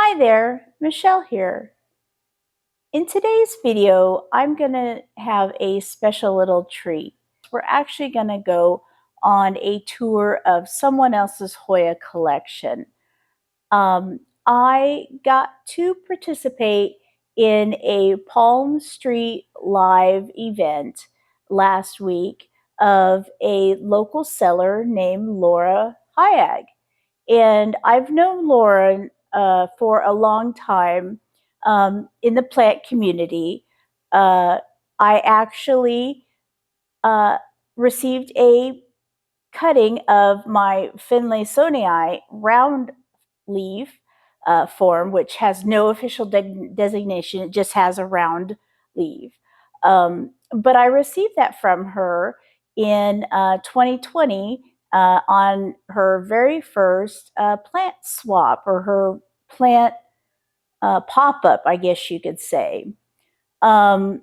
Hi there, Michelle here. In today's video, I'm going to have a special little treat. We're actually going to go on a tour of someone else's Hoya collection. I got to participate in a Palm Street live event last week of a local seller named Lauren Hayag. And I've known Lauren for a long time in the plant community. I actually received a cutting of my Finlaysonii round leaf form, which has no official designation. It just has a round leaf. But I received that from her in 2020 on her very first plant swap, or her plant pop-up, I guess you could say. And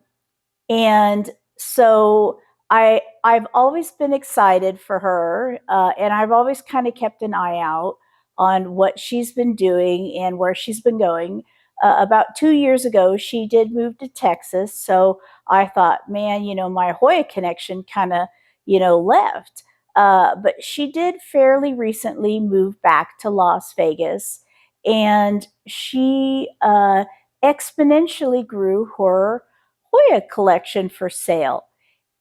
so I've always been excited for her, and I've always kind of kept an eye out on what she's been doing and where she's been going. About 2 years ago, she did move to Texas, so I thought, man, my Hoya connection kind of, left. But she did fairly recently move back to Las Vegas, and she exponentially grew her Hoya collection for sale.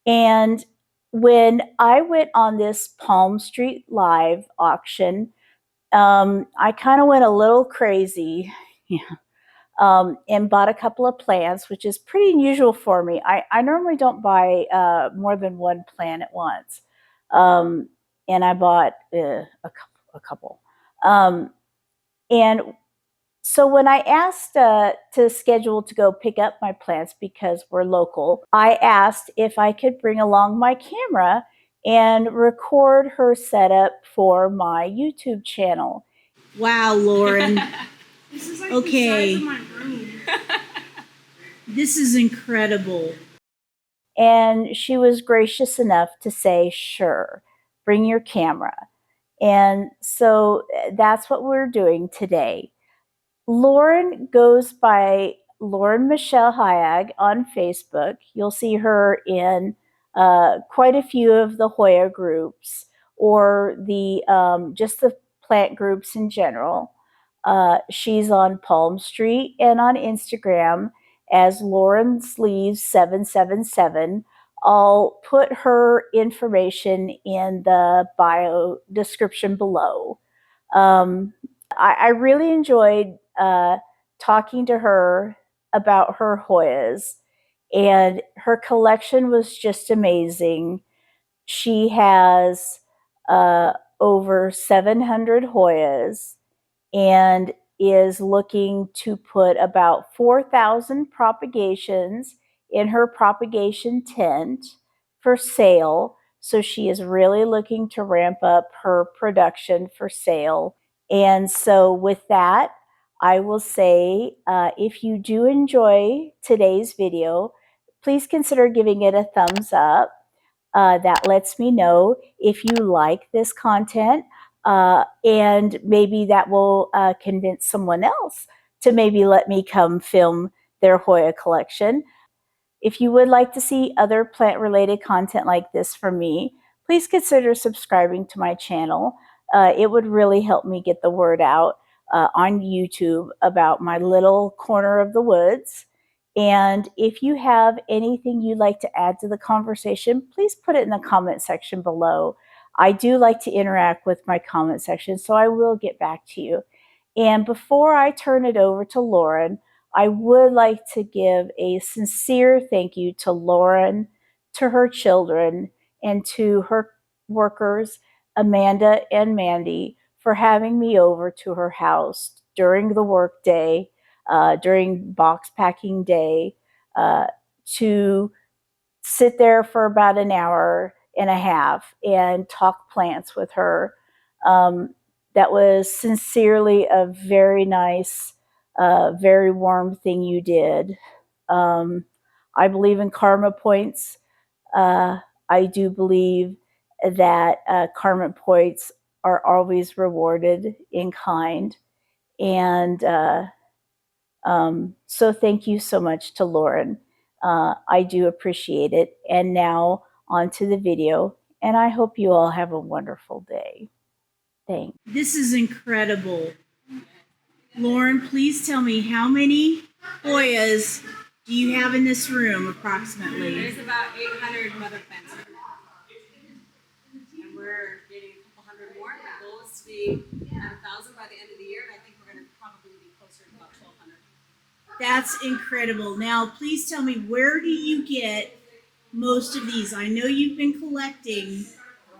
And when I went on this Palm Street Live auction, I kind of went a little crazy. And bought a couple of plants, which is pretty unusual for me. I normally don't buy more than one plant at once. And I bought a couple. And so when I asked to schedule to go pick up my plants because we're local, I asked if I could bring along my camera and record her setup for my YouTube channel. Wow, Lauren. This is like okay. The size of my room. This is incredible. And she was gracious enough to say, sure, bring your camera. And so that's what we're doing today. Lauren goes by Lauren Michele Hayag on Facebook. You'll see her in quite a few of the Hoya groups, or the just the plant groups in general. She's on Palm Street and on Instagram as LaurensLeaves777. I'll put her information in the bio description below. I really enjoyed talking to her about her Hoyas, and her collection was just amazing. She has over 700 Hoyas and is looking to put about 4,000 propagations in her propagation tent for sale. So she is really looking to ramp up her production for sale. And so with that, I will say, if you do enjoy today's video, please consider giving it a thumbs up. That lets me know if you like this content, and maybe that will convince someone else to maybe let me come film their Hoya collection. If you would like to see other plant-related content like this from me, please consider subscribing to my channel. It would really help me get the word out on YouTube about my little corner of the woods. And if you have anything you'd like to add to the conversation, please put it in the comment section below. I do like to interact with my comment section, so I will get back to you. And before I turn it over to Lauren, I would like to give a sincere thank you to Lauren, to her children, and to her workers, Amanda and Mandy, for having me over to her house during the work day, during box packing day, to sit there for about an hour and a half and talk plants with her. That was sincerely a very nice, very warm thing you did. I believe in karma points. I do believe that karma points are always rewarded in kind. And so thank you so much to Lauren. I do appreciate it. And now on to the video, and I hope you all have a wonderful day. Thanks. This is incredible. Lauren, please tell me, how many Hoyas do you have in this room approximately? There's about 800 mother plants. And we're getting a couple hundred more. The goal is to be at 1,000 by the end of the year, and I think we're going to probably be closer to about 1,200. That's incredible. Now, please tell me, where do you get most of these? I know you've been collecting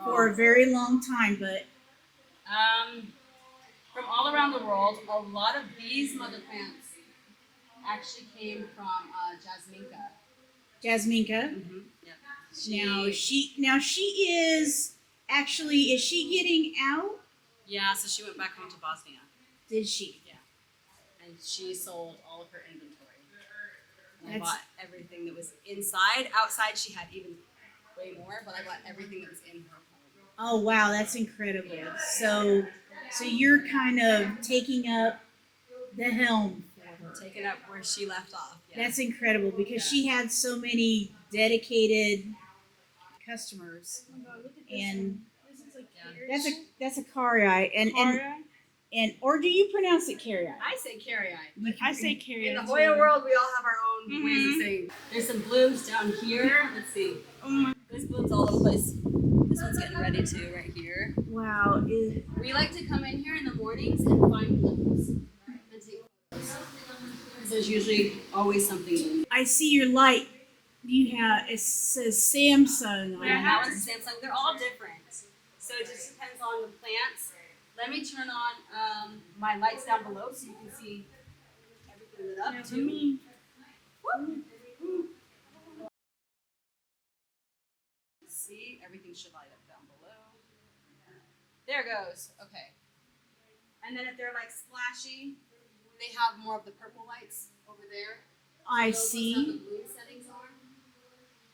for a very long time, but from all around the world, a lot of these mother plants actually came from Jasminka. Jasminka. Mm-hmm. Yep. Now she is actually, is she getting out? Yeah, so she went back home to Bosnia. Did she? Yeah. And she sold all of her inventory. And I bought everything that was inside. Outside, she had even way more, but I bought everything that was in her home. Oh wow, that's incredible. So you're kind of taking up the helm for her. Taking up where she left off. Yeah. That's incredible, because she had so many dedicated customers. Oh my God, look at this And one. This is like that's a carrii, and or do you pronounce it carrii? I say carrii. I say carrii. In the Hoya world, we all have our own ways of saying. There's some blooms down here. Let's see. Oh my. There's blooms all over the place. This one's getting ready to right here. Wow. We like to come in here in the mornings and find blooms and take photos. Because there's usually always something in. I see your light. You have, it says Samsung on Yeah, it. that one's Samsung. They're all different. So it just depends on the plants. Let me turn on my lights down below so you can see everything lit up too. See, everything should light up down below. There it goes. Okay. And then if they're like splashy, they have more of the purple lights over there. I Those see. ones have the blue settings on.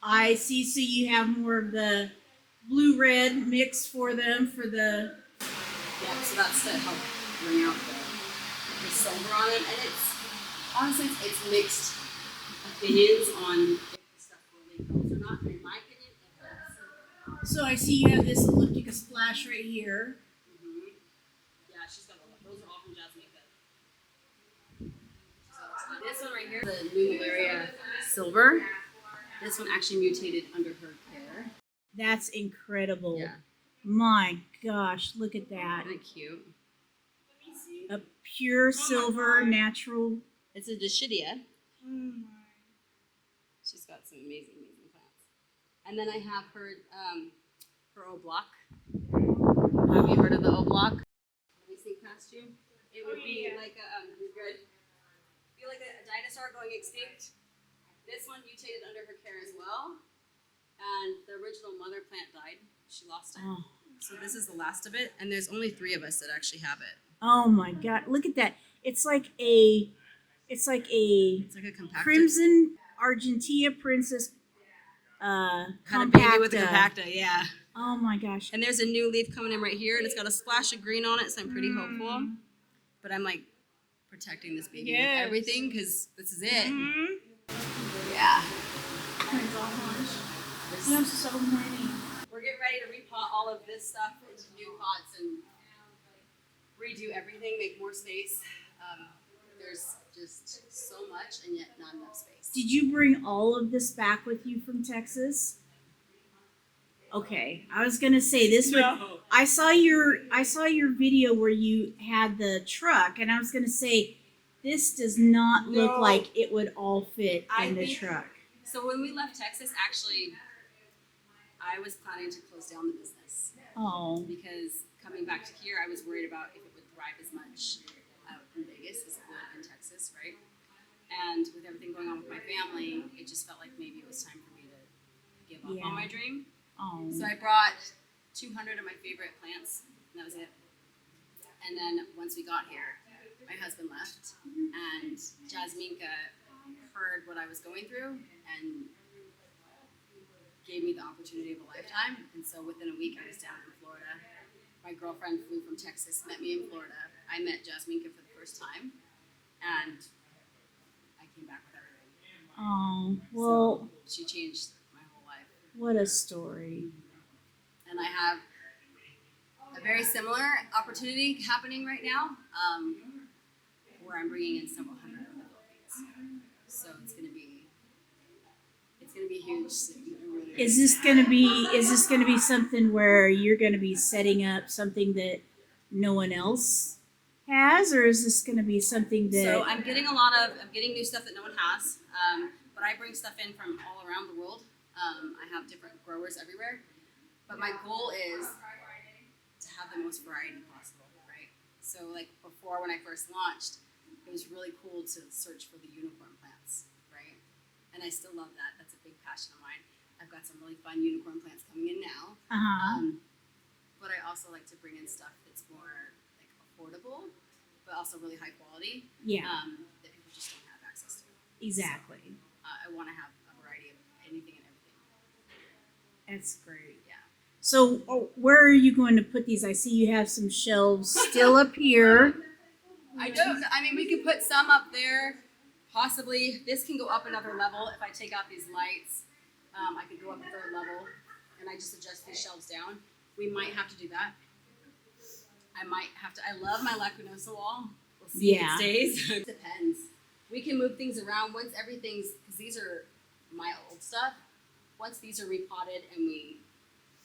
I see. So you have more of the blue-red mix for them for the. Yeah, so that's to help bring out the silver on it. And it's honestly, it's mixed opinions on if the stuff really helps or not. In my opinion, it helps. So I see you have this elliptica splash right here. Mm-hmm. Yeah, she's got all that. Those are all from Jasminka. This one right here, the nummularia silver. This one actually mutated under her care. That's incredible. Yeah. My gosh, look at that. Isn't it cute? A pure silver, natural. It's a Dischidia. Oh my. She's got some amazing, amazing plants. And then I have her Oblak. Have you heard of the Oblak? Let me sneak past you. It would be like you're good. Be like a dinosaur going extinct. This one mutated under her care as well. And the original mother plant died. She lost it. Oh. So this is the last of it. And there's only 3 of us that actually have it. Oh my God! Look at that. It's like a compacta. Crimson Argentina Princess Had a compacta. baby with a compacta, yeah. Oh my gosh. And there's a new leaf coming in right here, and it's got a splash of green on it, so I'm pretty hopeful. But I'm like protecting this baby with everything because this is it. Yeah. Oh my gosh. You have so many. We're getting ready to repot all of this stuff into new pots and redo everything, make more space. There's just so much and yet not enough space. Did you bring all of this back with you from Texas? Okay, I was gonna say this would. No. I saw your video where you had the truck, and I was gonna say this does not look No. like it would all fit I in the think- truck. So when we left Texas, actually, I was planning to close down the business. Oh, Because coming back to here, I was worried about if it would thrive as much out in Vegas as it would in Texas, right? And with everything going on with my family, it just felt like maybe it was time for me to give up on my dream. oh, So I brought 200 of my favorite plants, and that was it. And then once we got here, my husband left, and Jasminka heard what I was going through and gave me the opportunity of a lifetime. And so within a week, I was down in Florida. My girlfriend flew from Texas, met me in Florida. I met Jasminka for the first time, and I came back with everything. Oh, well, So she changed my whole life. what a story. And I have a very similar opportunity happening right now, where I'm bringing in several hundred from the Philippines. So it's gonna be huge soon. Really Is this gonna be something where you're gonna be setting up something that no one else has, or is this gonna be something that? So I'm getting new stuff that no one has, but I bring stuff in from all around the world. I have different growers everywhere, but my goal is to have the most variety possible, right? So like before, when I first launched, it was really cool to search for the unicorn plants, right? And I still love that. That's a big passion of mine. I've got some really fun unicorn plants coming in now. But I also like to bring in stuff that's more like affordable, but also really high quality. Yeah. That people just don't have access to. Exactly. So, I want to have a variety of anything and everything. That's great. Yeah. So, where are you going to put these? I see you have some shelves still up here. I mean, we could put some up there. Possibly, this can go up another level if I take out these lights. I could go up a third level, and I just adjust these shelves down. We might have to do that. I might have to. I love my lacunosa wall. We'll see if it stays. It depends. We can move things around once everything's, because these are my old stuff. Once these are repotted and we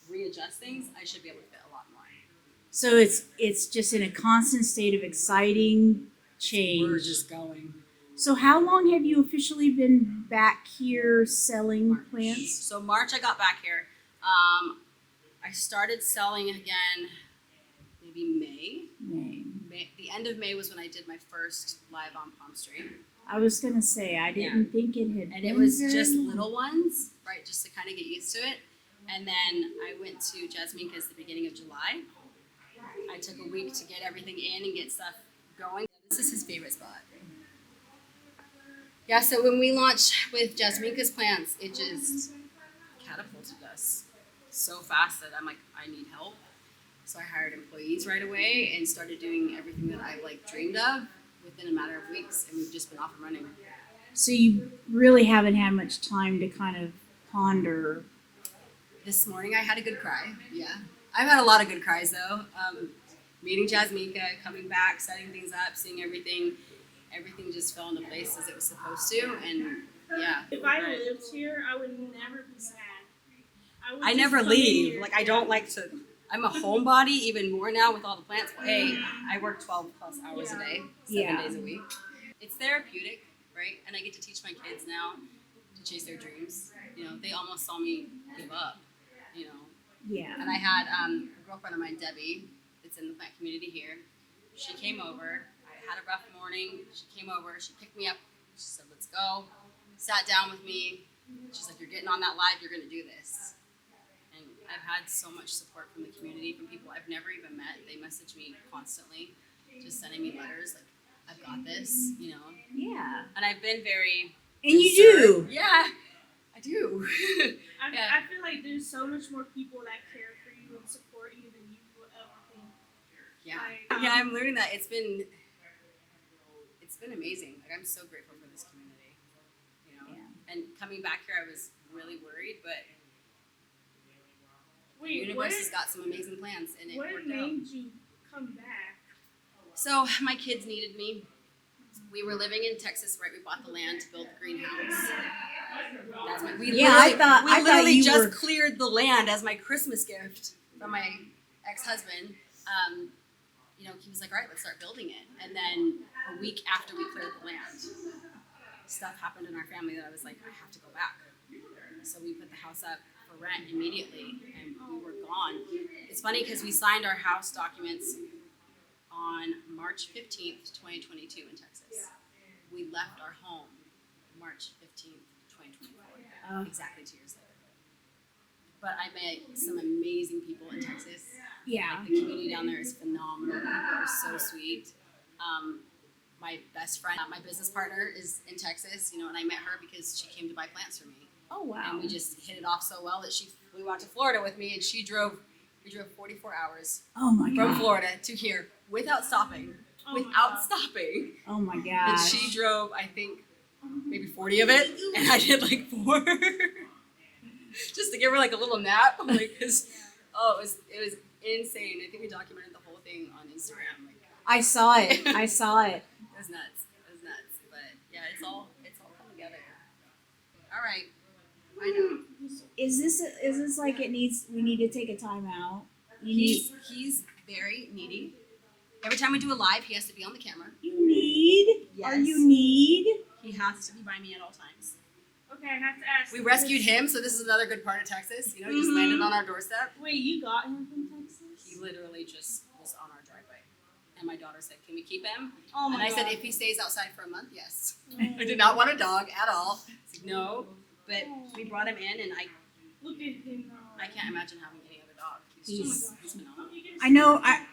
readjust things, I should be able to fit a lot more. So it's just in a constant state of exciting change. We're just going. So how long have you officially been back here selling plants? So March I got back here. I started selling again maybe May. The end of May was when I did my first live on Palm Street. I was gonna say I didn't think it had. And it was just little ones, right? Just to kind of get used to it. And then I went to Jasminka's the beginning of July. I took a week to get everything in and get stuff going. This is his favorite spot. Yeah, so when we launched with Jasminka's plants, it just catapulted us so fast that I'm like, I need help. So I hired employees right away and started doing everything that I've like dreamed of within a matter of weeks, and we've just been off and running. So you really haven't had much time to kind of ponder. This morning I had a good cry. Yeah, I've had a lot of good cries though. Meeting Jasminka, coming back, setting things up, seeing everything just fell into place as it was supposed to, and yeah. If I lived here, I would never be sad. I never leave. Like I don't like to. I'm a homebody even more now with all the plants. Hey, I work 12 plus hours a day, 7 days a week. It's therapeutic, right? And I get to teach my kids now to chase their dreams. You know, they almost saw me give up, you know. Yeah. And I had a girlfriend of mine, Debbie, that's in the plant community here. She came over. I had a rough morning. She came over. She picked me up. She said, let's go. Sat down with me. She's like, you're getting on that live. You're going to do this. And I've had so much support from the community, from people I've never even met. They message me constantly, just sending me letters like, I've got this, you know. Yeah. And I've been very And you do. Yeah, I do. I feel like there's so much more people that care for you and support you than you will ever think. Yeah. Like, Yeah, I'm learning that. It's been amazing. Like I'm so grateful for this community. You know. Yeah. And coming back here I was really worried, but the universe has got some amazing plans, and it worked out. What made you come back? So my kids needed me. We were living in Texas, right? We bought the land to build the greenhouse. We literally just cleared the land as my Christmas gift from my ex-husband. You know, he was like, all right, let's start building it. And then a week after we cleared the land, stuff happened in our family that I was like, I have to go back. So we put the house up for rent immediately, and we were gone. It's funny because we signed our house documents on March 15th, 2022 in Texas. We left our home March 15th, 2024, exactly 2 years later. But I met some amazing people in Texas. Yeah. Like, the community down there is phenomenal. People are so sweet. My best friend, my business partner is in Texas, you know, and I met her because she came to buy plants for me. Oh, wow. And we just hit it off so well that she flew out to Florida with me, and we drove 44 hours from Florida to here without stopping. Oh my without God. stopping. Oh my And gosh. she drove, I think, maybe 40 of it, and I did like 4. Just to give her like a little nap. Like, it was insane. I think we documented the whole thing on Instagram. Like, I saw it. I saw it. it was nuts. It was nuts. But yeah, it's all come together. All right. I know. Is this like we need to take a time out? He's very needy. Every time we do a live, he has to be on the camera. You need? Yes. Are you need? He has to be by me at all times. Okay, I have to ask. We rescued him, so this is another good part of Texas. You know, he just landed on our doorstep. Wait, you got him from Texas? He literally just was on our driveway. And my daughter said, "Can we keep him?" Oh my And I God. said, "If he stays outside for a month, yes." I did not want a dog at all. I said, no, but we brought him in, and Look at him now. I can't imagine having any other dog. He's- He's phenomenal.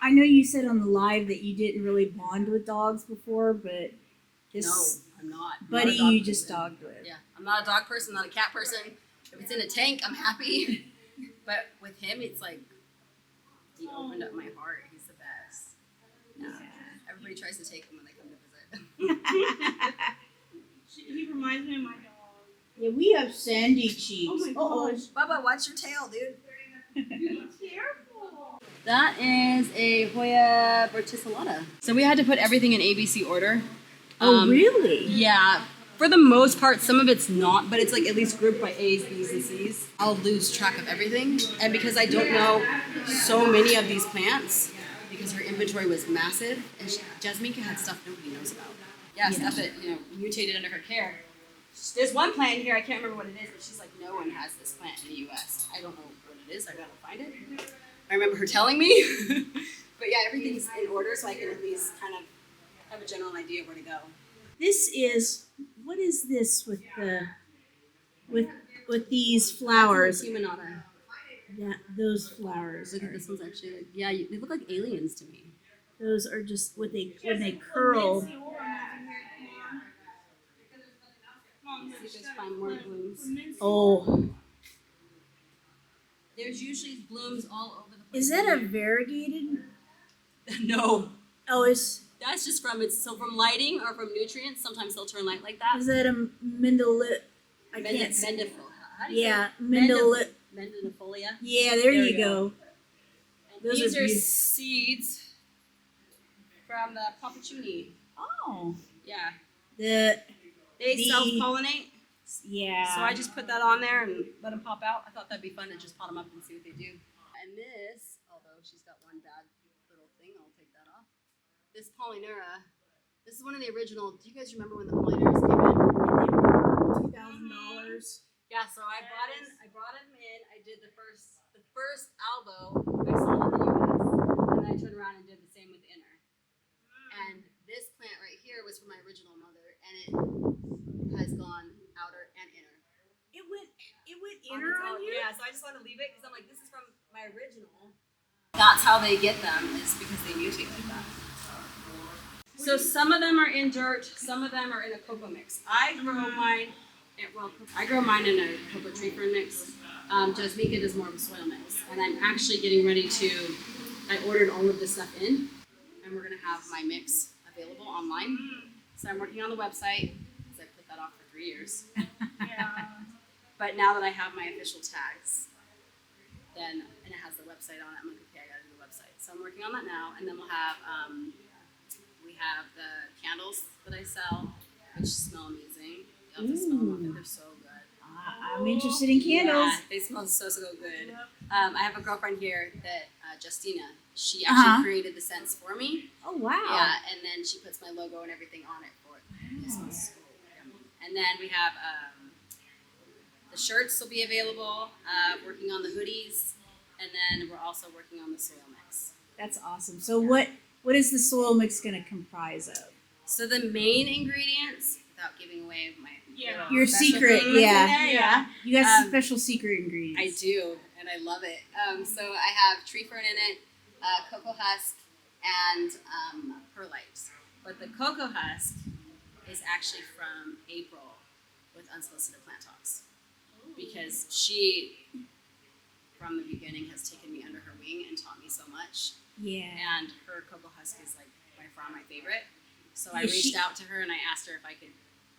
I know you said on the live that you didn't really bond with dogs before, but this No, I'm not. I'm buddy not a dog you just person. dogged with. Yeah, I'm not a dog person, not a cat person. If it's in a tank, I'm happy. But with him, it's like he opened up my heart. He's the best. Yeah. Everybody tries to take him when they come to visit. He reminds me of my dog. Yeah, we have sandy cheeks. Oh my gosh. Bubba, watch your tail, dude. Be careful. That is a Hoya verticillata. So we had to put everything in ABC order. Really? Yeah, for the most part, some of it's not, but it's like at least grouped by A's, B's, and C's. I'll lose track of everything. And because I don't know so many of these plants, because her inventory was massive, and Jasminka had stuff nobody knows about. Yeah, stuff that, mutated under her care. There's one plant here, I can't remember what it is, but she's like, no one has this plant in the US. I don't know what it is, I gotta find it. I remember her telling me. But yeah, everything's in order, so I can at least kind of have a general idea of where to go. What is this with these flowers? Acuminata. Yeah, those flowers. Look at this one's actually like, yeah, they look like aliens to me. Those are just when they curl. Come on, See if there's find more blooms. Oh, There's usually blooms all over the place. is that a variegated? No. Oh, That's just from lighting or from nutrients. Sometimes they'll turn light like that. is that a mendilit? I can't. Medinillifolia. How do you Yeah, say it? mendilit. Medinillifolia. Yeah, there you you go. And Those these are are beautiful. seeds from the papaschonii. Oh, Yeah. the Self-pollinate. yeah. So I just put that on there and let them pop out. I thought that'd be fun to just pot them up and see what they do. And this, although she's got one bad little thing, I'll take that off. This polyneura, this is one of the original. Do you guys remember when the polyneuras came in? $2,000. Yeah, so I brought him in. I did the first albo I sold in the US, and then I turned around and did the same with the inner. And this plant right here was from my original mother, and it has gone outer and inner. It went On inner its on own. you. Yeah, so I just want to leave it because I'm like, this is from my original. That's how they get them, is because they mutate like that. So some of them are in dirt, some of them are in a cocoa mix. I grow mine in a cocoa tree fern mix. Jasminka does more of a soil mix. And I'm actually getting ready I ordered all of this stuff in, and we're gonna have my mix available online. So I'm working on the website, because I put that off for 3 years. Yeah. But now that I have my official tags, and it has the website on it, I'm like, okay, I gotta do the website. So I'm working on that now, and then we have the candles that I sell, which smell amazing. You have to smell them, they're so good. I'm interested in candles. Yeah, they smell so good. I have a girlfriend here that, Justina, she actually created the scents for me. Oh wow. Yeah, and then she puts my logo and everything on it for it. It smells so yummy. And then we have the shirts will be available, working on the hoodies, and then we're also working on the soil mix. That's awesome. So what is the soil mix going to comprise of? So the main ingredients, without giving away my Your special secret, things in yeah. there, Yeah. You got some special secret I ingredients. do, and I love it. So I have tree fern in it, cocoa husk, and perlite. But the cocoa husk is actually from April with Unsolicited Plant Talks, because she, from the beginning, has taken me under her wing and taught me so much. Yeah. And her cocoa husk is like by far my favorite. So I Yeah, reached out to her and I asked her if I could.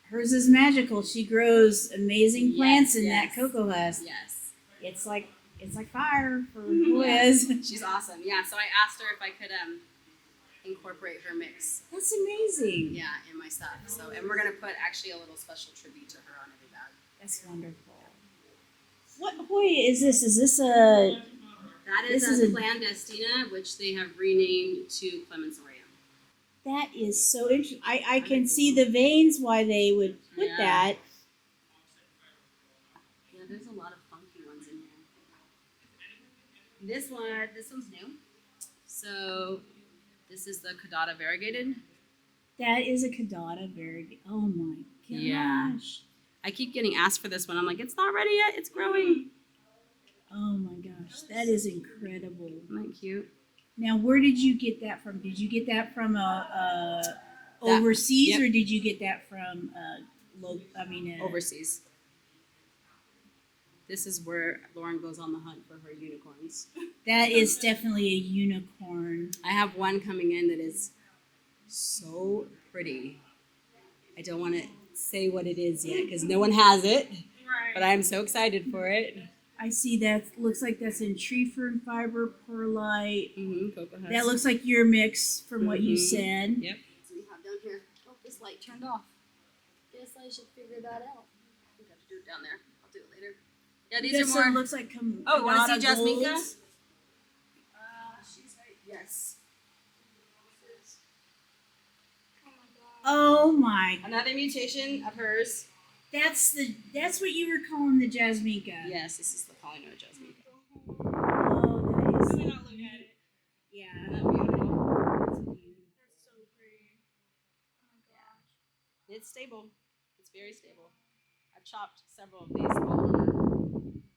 Hers is magical. She grows amazing plants in Yes. that cocoa husk. Yes. It's like fire for Yeah. Hoyas. She's awesome. Yeah. So I asked her if I could incorporate her mix. That's amazing. Yeah, in my stuff. So, and we're gonna put actually a little special tribute to her on every bag. That's wonderful. What Hoya is this? Is this a? That This is is a a- clandestina, which they have renamed to clemensiorum. That is so interesting. I can see the veins why they would put Yeah. that. Yeah, there's a lot of funky ones in here. This one's new. So this is the caudata variegated. That is a caudata variegated. Oh my gosh. Yeah. I keep getting asked for this one. I'm like, it's not ready yet. It's growing. Oh my gosh, that is incredible. Isn't that cute? Now, where did you get that from? Did you get that from overseas, Yep. or did you get that from Overseas. This is where Lauren goes on the hunt for her unicorns. That is definitely a unicorn. I have one coming in that is so pretty. I don't want to say what it is yet because no one has it, but I'm so excited for it. I see that looks like that's in tree fern fiber, perlite. Cocoa husk. That looks like your mix from what you Mhm. said. Yep. So we have down here. Oh, this light turned off. Guess I should figure that out. I think I have to do it down there. I'll do it later. Yeah, these This are more. one looks like Oh, want to see Caudata Jasminka? golds. She's right. Yes. Oh my! Another mutation of hers. That's what you were calling the Jasminka. Yes, this is the polyneura Jasminka. Oh, that is. Let me not look at it. Yeah. Isn't that beautiful? That's so pretty. Oh my gosh. It's stable. It's very stable. I've chopped several of these. All of them are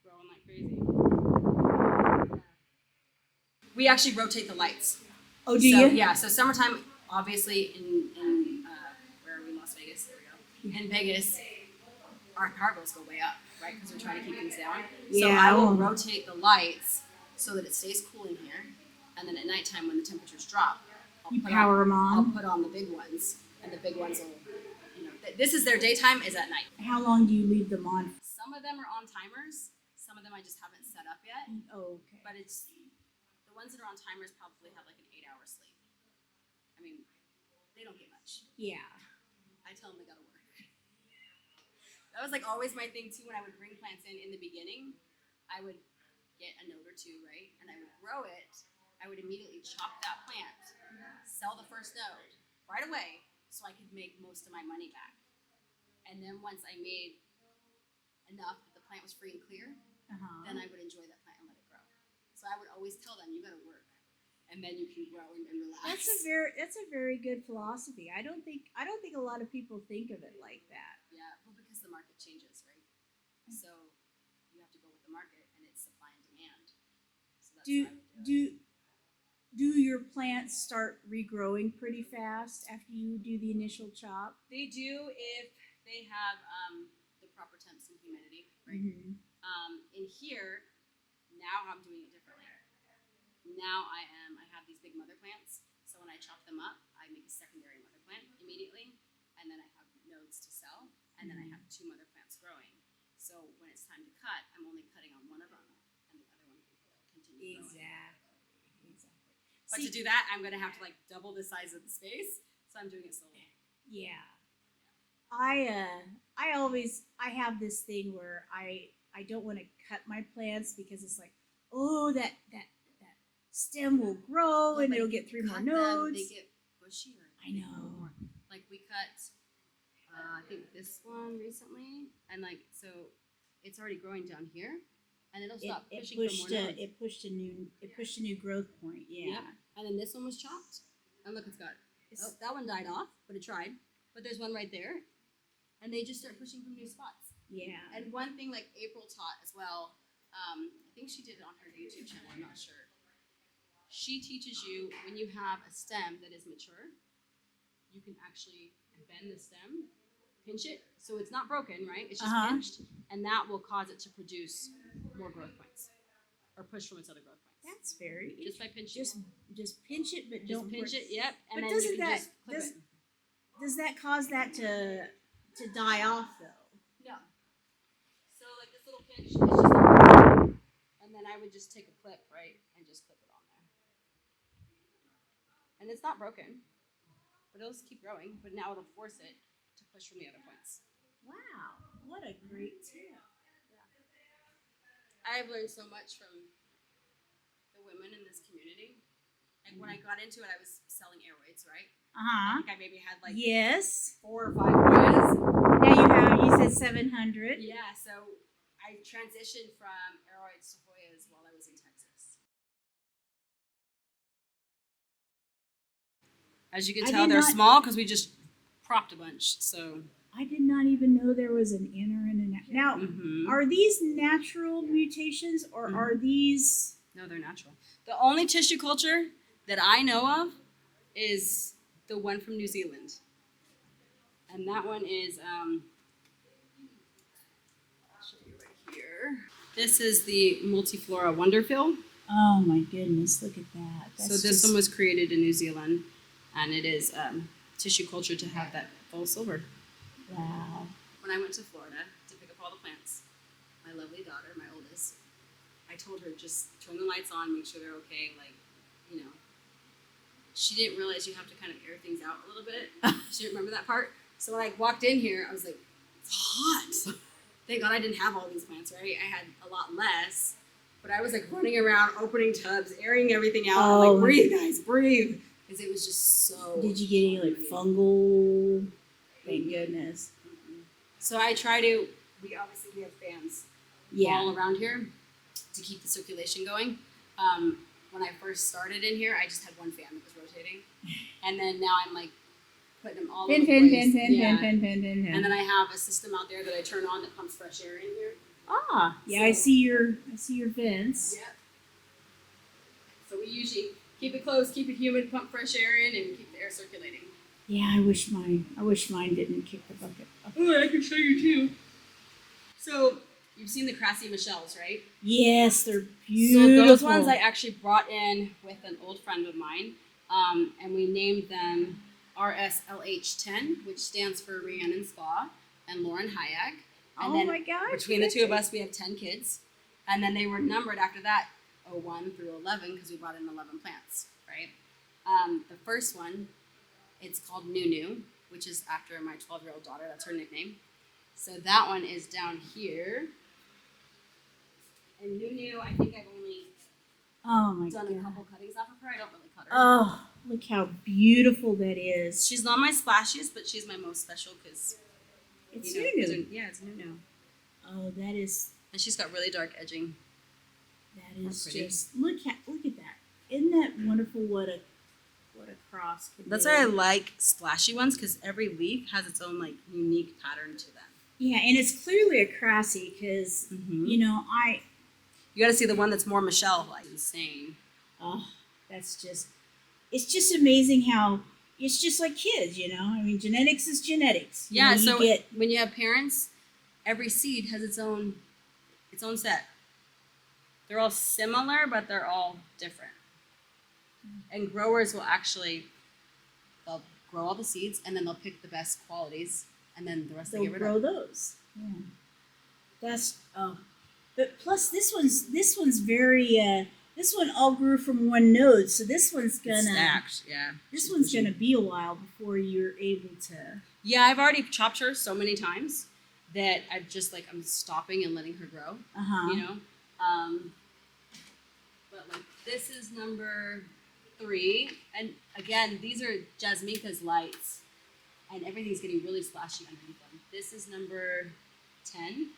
growing like crazy. We actually rotate the lights. Oh, do So, you? yeah, so summertime, obviously, in where are we? Las Vegas. There we go. In Vegas, our power bills go way up, right? Because we're trying to keep things down. So Yeah, I will well- rotate the lights so that it stays cool in here, and then at nighttime when the temperatures drop, You power 'em on? I'll put on the big ones, and the big ones will, this is their daytime, is at night. How long do you leave them on? Some of them are on timers. Some of them I just haven't set up yet. Oh, okay. But it's the ones that are on timers probably have like an 8-hour sleep. I mean, they don't get much. Yeah. I tell them they gotta work. That was like always my thing too. When I would bring plants in the beginning, I would get a note or two, right, and I would grow it. I would immediately chop that plant, sell the first node right away, so I could make most of my money back. And then once I made enough that the plant was free and clear, then I would enjoy that plant and let it grow. So I would always tell them, you got to work, and then you can grow and relax. That's a very good philosophy. I don't think a lot of people think of it like that. Yeah, well, because the market changes, right? So you have to go with the market, and it's supply and demand. So that's Do what I would do. do your plants start regrowing pretty fast after you do the initial chop? They do if they have the proper temps and humidity, right? Mm-hmm. In here, now I'm doing it differently. Now I have these big mother plants, so when I chop them up, I make a secondary mother plant immediately, and then I have nodes to sell, and then I have 2 mother plants growing. So when it's time to cut, I'm only cutting on one of them, and the other one can continue growing. Exactly. But to do that, I'm gonna have to like double the size of the space, so I'm doing it slowly. Yeah. I have this thing where I don't want to cut my plants because it's like, oh, that stem will grow and But it'll if get you 3 more cut them, nodes. They get bushier. I They know. grow more. Like we cut, I think this one recently, and like so, it's already growing down here, and it'll stop pushing for more nodes. It pushed a new growth point. Yeah. Yep. And then this one was chopped, and look, that one died off, but it tried. But there's one right there, and they just start pushing from new spots. Yeah. And one thing like April taught as well, I think she did it on her YouTube channel, I'm not sure. She teaches you when you have a stem that is mature, you can actually bend the stem, pinch it, so it's not broken, right? It's just pinched, and that will cause it to produce more growth points, or push from its other growth points. It's very just by pinching. just pinch it, but Just don't pinch break- it. Yep. And But then doesn't you can that just clip it. does that cause that to die off though? No. So like this little pinch, it's just and then I would just take a clip, right, and just clip it on there. And it's not broken, but it'll just keep growing. But now it'll force it to push from the other points. Wow, what a great tip! I've learned so much from the women in this community. Like when I got into it, I was selling aeroids, right? I think I maybe had like Yes. 4 or 5 Hoyas. Now you said 700. Yeah, so I transitioned from aeroids to Hoyas while I was in Texas. As you can I tell, did they're not- small because we just propped a bunch. So I did not even know there was an inner and an out. Now, Mhm. are these natural mutations or are these? No, they're natural. The only tissue culture that I know of is the one from New Zealand. And that one is, I'll show you right here. This is the multiflora WonderPhil. Oh my goodness! Look at that. So this one was created in New Zealand, and it is tissue culture to have that full silver. Wow. When I went to Florida to pick up all the plants, my lovely daughter, my oldest, I told her just turn the lights on, make sure they're okay, like, you know. She didn't realize you have to kind of air things out a little bit. She didn't remember that part. So when I walked in here, I was like, it's hot. Thank God I didn't have all these plants, right? I had a lot less. But I was like running around, opening tubs, airing everything out. I'm Oh. like, breathe, guys, breathe. Because it was just so. Did you get any like fungal? Thank goodness. So I try to, we have fans Yeah. all around here to keep the circulation going. When I first started in here, I just had one fan that was rotating. And then now I'm like putting them all over the place. Yeah. Pin. And then I have a system out there that I turn on that pumps fresh air in here. Ah, yeah, I see your vents. Yeah. So we usually keep it closed, keep it humid, pump fresh air in, and keep the air circulating. Yeah, I wish mine didn't kick the bucket. Oh, I can show you too. So you've seen the crassii Michelles, right? Yes, they're beautiful. So those ones I actually brought in with an old friend of mine, and we named them RSLH10, which stands for Rhiannon Spa, and Lauren Hayag. And Oh then my gosh, between the two of us, we have 10 kids. And then they were numbered after that, 01 through 11, because we brought in 11 plants, right? The first one, it's called Nunu, which is after my 12-year-old daughter. That's her nickname. So that one is down here. And Nunu, I think I've only Oh my done a god. couple cuttings off of her. I don't really cut her. Oh, look how beautiful that is. She's not my splashiest, but she's my most special because It's you know, Nunu. yeah, it's Nunu. Oh, that is And she's got really dark edging. That's pretty. just look at that. Isn't that wonderful? What a cross. Could That's be. why I like splashy ones because every leaf has its own like unique pattern to them. Yeah, and it's clearly a crassii because you know You got to see the one that's more Michele, like insane. oh, it's just amazing how it's just like kids, you know. I mean, genetics is genetics. You Yeah, know, you so get when you have parents, every seed has its own set. They're all similar, but they're all different. And growers will they'll grow all the seeds and then they'll pick the best qualities and then the rest they they'll get rid grow of. those. Yeah, that's but plus this one's very this one all grew from one node, so this one's It's gonna stacked, yeah. this one's gonna be a while before you're able to. Yeah, I've already chopped her so many times that I'm stopping and letting her grow. You know, but like this is number 3, and again these are Jasminka's lights, and everything's getting really splashy underneath them. This is number 10.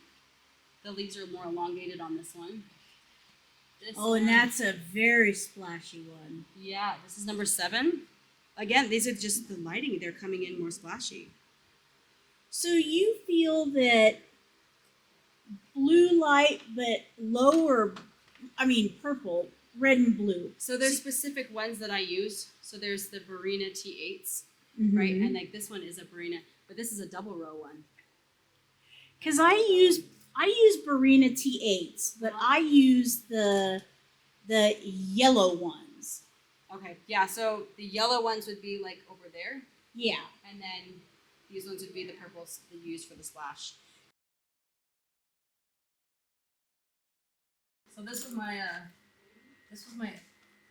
The leaves are more elongated on this one. This Oh, one, and that's a very splashy one. yeah. This is number 7. Again, these are just the lighting; they're coming in more splashy. So you feel that blue light, but lower, I mean purple, red and blue. So there's specific ones that I use. So there's the Barina T8s, Mm-hmm. right? And like this one is a Barina, but this is a double row one. Because I use Barina T8s, but I use the the yellow ones. Okay, yeah, so the yellow ones would be like over there, Yeah. and then these ones would be the purples that you use for the splash. So this was my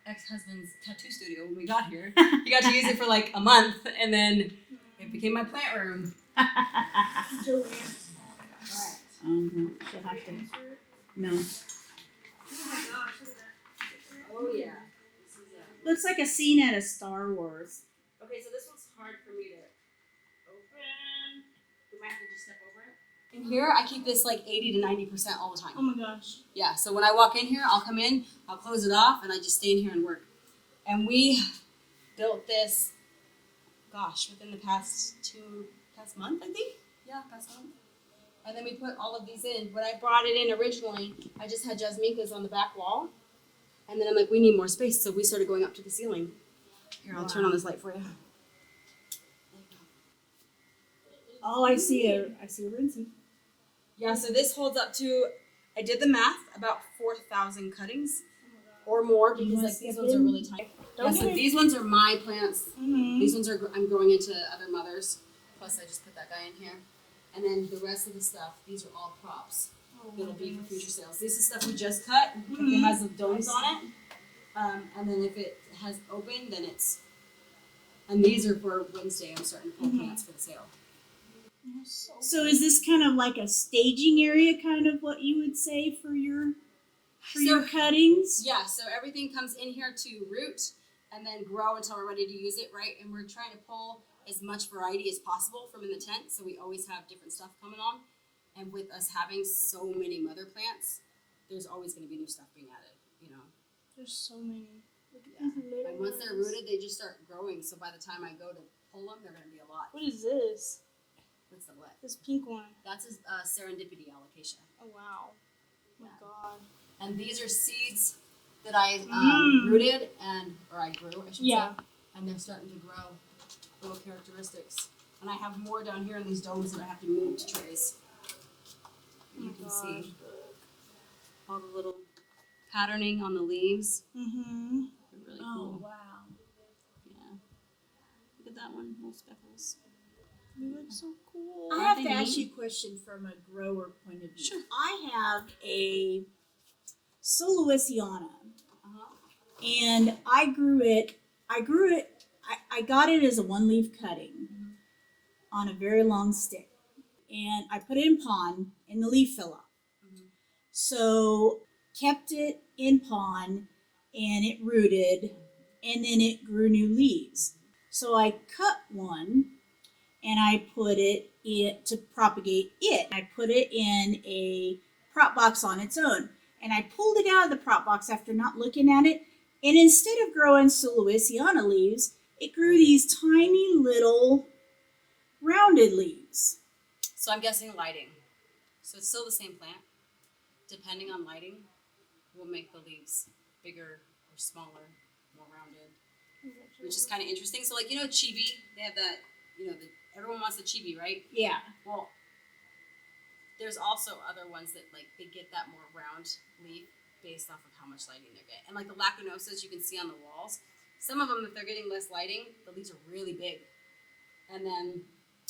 ex-husband's tattoo studio when we got here. He got to use it for like a month, and then it became my plant room. Joanne. Alright. She'll have to. No. Oh my gosh, look at that. Oh yeah. This is Looks like a scene out of Star Wars. okay, so this one's hard for me to open. We might have to just step over it. In here, I keep this like 80 to 90% all the time. Oh my gosh. Yeah, so when I walk in here, I'll come in, I'll close it off, and I just stay in here and work. And we built this, gosh, within the past month, I think? Yeah, past month. And then we put all of these in. When I brought it in originally, I just had Jasminkas on the back wall. And then I'm like, we need more space, so we started going up to the ceiling. Here, I'll turn on this light for you. Oh, I see a rinsing. Yeah, so this holds up to, I did the math, about 4,000 cuttings or more Do you because wanna like these skip ones are in? really tiny. Yeah, Don't so get it. these ones are my plants. Mm-hmm. These ones are, I'm growing into other mothers. Plus I just put that guy in here. And then the rest of the stuff, these are all props. That'll be for future sales. This is stuff we just cut. If it has the domes on it. And then if it has open, then it's, and these are for Wednesday. I'm starting to pull plants for the sale. So is this kind of like a staging area, kind of what you would say for your cuttings? Yeah, so everything comes in here to root and then grow until we're ready to use it, right? And we're trying to pull as much variety as possible from in the tent, so we always have different stuff coming on. And with us having so many mother plants, there's always going to be new stuff being added, you know. There's so many. Look at Yeah. these little And once they're ones. rooted, they just start growing. So by the time I go to pull them, they're going to be a lot. What is this? What's the what? This pink one. That's a serendipity alocasia. Oh wow. Oh my god. And these are seeds that I rooted or I grew, I should Yeah. say. And they're starting to grow little characteristics. And I have more down here in these domes that I have to move to trays. You can see all the little patterning on the leaves. Mm-hmm. They're really Oh, cool. wow. Yeah. Look at that one, little speckles. They look so cool. I have to ask you a question from a grower point of view. Sure. I have a Soloisiana, Uh-huh. and I got it as a one-leaf cutting on a very long stick. And I put it in pond, and the leaf fell off. Mhm. So kept it in pond, and it rooted, and then it grew new leaves. So I cut one, and I put it in to propagate it. I put it in a prop box on its own, and I pulled it out of the prop box after not looking at it. And instead of growing Soloisiana leaves, it grew these tiny little rounded leaves. So I'm guessing lighting. So it's still the same plant. Depending on lighting, will make the leaves bigger or smaller, more rounded, which is kind of interesting. So like, you know, chibi, they have that, you know, everyone wants the chibi, right? Yeah. Well, there's also other ones that like, they get that more round leaf based off of how much lighting they're getting. And like the lacunosas you can see on the walls, some of them, if they're getting less lighting, the leaves are really big. And then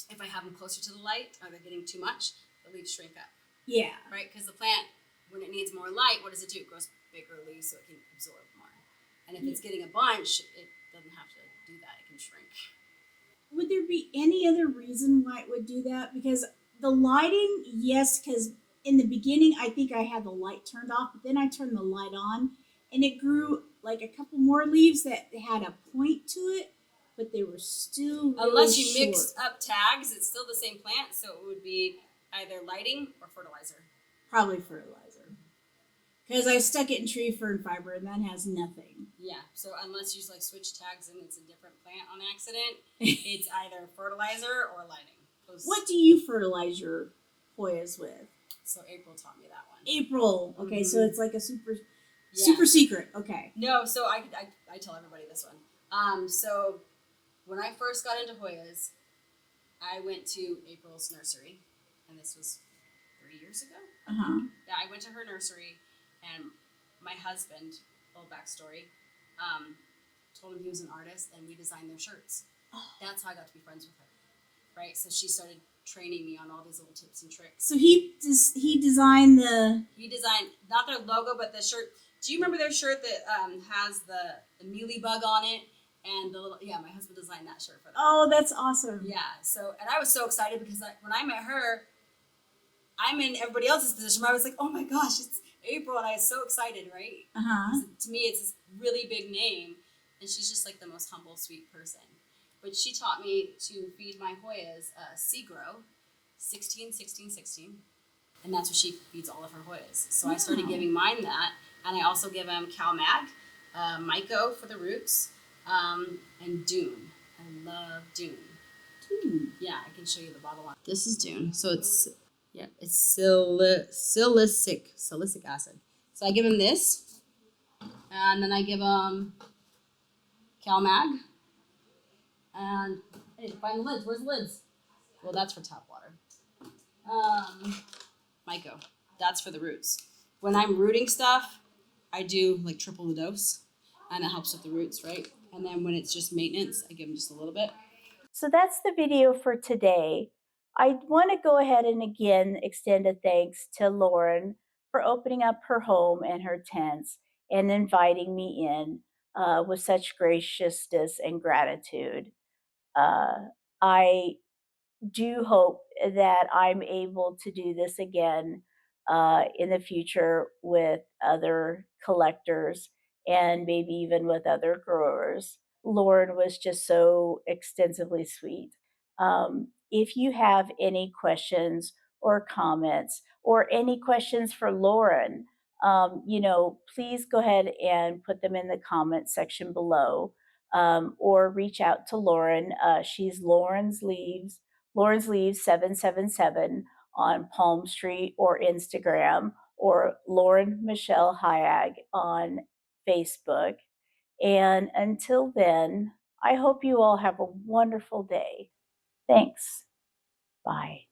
if I have them closer to the light, or they're getting too much, the leaves shrink up, Yeah. right? Because the plant, when it needs more light, what does it do? It grows bigger leaves so it can absorb more. And if it's getting a bunch, it doesn't have to do that. It can shrink. Would there be any other reason why it would do that? Because the lighting, yes, because in the beginning, I think I had the light turned off, but then I turned the light on, and it grew like a couple more leaves that had a point to it, but they were still really Unless you short. mixed up tags, it's still the same plant, so it would be either lighting or fertilizer. Probably fertilizer. Because I stuck it in tree fern fiber, and that has nothing. Yeah, so unless you like switch tags and it's a different plant on accident, it's either fertilizer or lighting. What do you fertilize your Hoyas with? So April taught me that one. April. Okay, so it's like a super Yeah. secret. Okay. No, so I tell everybody this one. So when I first got into Hoyas, I went to April's nursery, and this was 3 years ago. Uh-huh. Yeah, I went to her nursery, and my husband little backstory. Told him he was an artist, and we designed their shirts. That's how I got to be friends with her, right? So she started training me on all these little tips and tricks. So he designed He designed not their logo, but the shirt. Do you remember their shirt that has the mealy bug on it and the little? Yeah, my husband designed that shirt for them. Oh, that's awesome. Yeah. So, and I was so excited because when I met her, I'm in everybody else's position. I was like, oh my gosh, it's April, and I was so excited, right? To me, it's this really big name, and she's just like the most humble, sweet person. But she taught me to feed my Hoyas Seagrow 16, 16, 16. And that's what she feeds all of her Hoyas. So I started giving mine that. And I also give them CalMag, Myco for the roots, and Dune. I love Dune. Dune. Yeah, I can show you the bottle on. This is Dune. So it's silicic acid. So I give them this. And then I give them CalMag. And hey, find the lids. Where's the lids? Well, that's for tap water. Myco. That's for the roots. When I'm rooting stuff, I do like triple the dose, and it helps with the roots, right? And then when it's just maintenance, I give them just a little bit. So that's the video for today. I want to go ahead and again extend a thanks to Lauren for opening up her home and her tents and inviting me in with such graciousness and gratitude. I do hope that I'm able to do this again in the future with other collectors and maybe even with other growers. Lauren was just so extensively sweet. If you have any questions or comments or any questions for Lauren, please go ahead and put them in the comment section below, or reach out to Lauren. She's LaurensLeaves777 on Palm Street or Instagram, or Lauren Michele Hayag on Facebook. And until then, I hope you all have a wonderful day. Thanks. Bye.